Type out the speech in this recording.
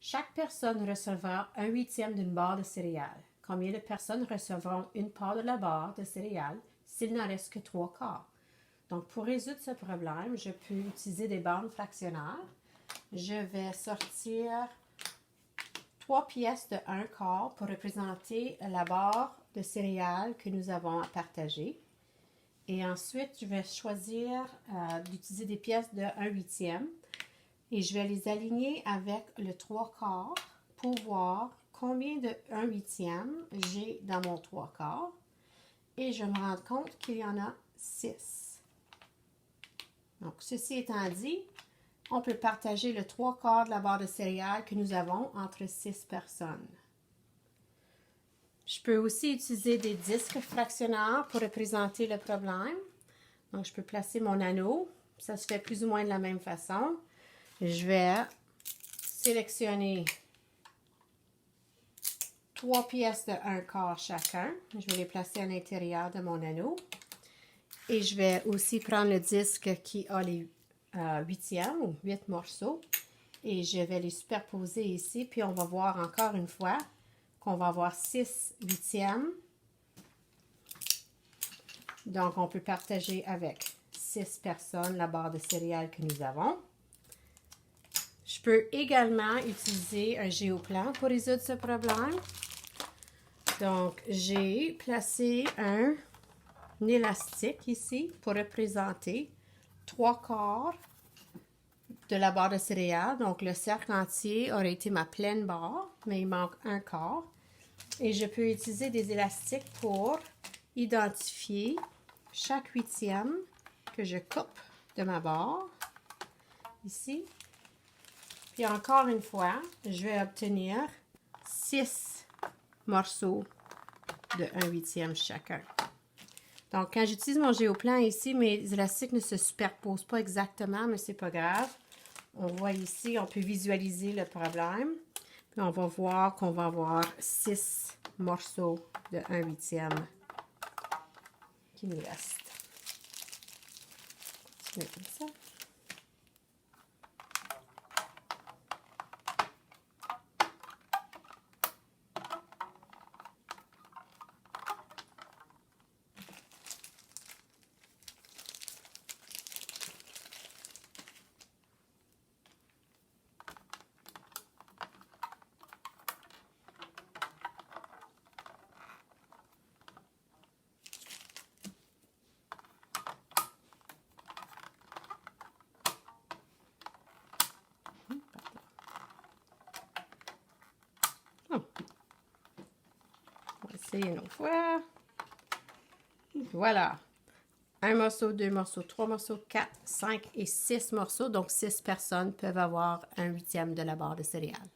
Chaque personne recevra un huitième d'une barre de céréales. Combien de personnes recevront une part de la barre de céréales s'il n'en reste que 3/4? Donc, pour résoudre ce problème, je peux utiliser des bandes fractionnaires. Je vais sortir 3 pièces de 1/4 pour représenter la barre de céréales que nous avons à partager. Et ensuite, je vais choisir d'utiliser des pièces de 1/8 et je vais les aligner avec le 3/4 pour voir combien de 1/8 j'ai dans mon 3/4. Et je me rends compte qu'il y en a 6. Donc, ceci étant dit, on peut partager le 3/4 de la barre de céréales que nous avons entre 6 personnes. Je peux aussi utiliser des disques fractionnaires pour représenter le problème. Donc, je peux placer mon anneau. Ça se fait plus ou moins de la même façon. Je vais sélectionner 3 pièces de 1/4 chacun. Je vais les placer à l'intérieur de mon anneau. Et je vais aussi prendre le disque qui a les 8e ou 8 morceaux. Et je vais les superposer ici. Puis on va voir encore une fois qu'on va avoir 6 huitièmes. Donc, on peut partager avec 6 personnes la barre de céréales que nous avons. Je peux également utiliser un géoplan pour résoudre ce problème. Donc, j'ai placé un élastique ici pour représenter 3/4 de la barre de céréales. Donc, le cercle entier aurait été ma pleine barre, mais il manque 1/4. Et je peux utiliser des élastiques pour identifier chaque huitième que je coupe de ma barre, ici. Puis encore une fois, je vais obtenir 6 morceaux de 1/8 chacun. Donc, quand j'utilise mon géoplan ici, mes élastiques ne se superposent pas exactement, mais c'est pas grave. On voit ici, on peut visualiser le problème. Puis on va voir qu'on va avoir 6 morceaux de 1/8 qui nous restent. Je mets comme ça. On va essayer une autre fois. Voilà. 1 morceau, 2 morceaux, 3 morceaux, 4, 5 et 6 morceaux. Donc, 6 personnes peuvent avoir 1/8 de la barre de céréales.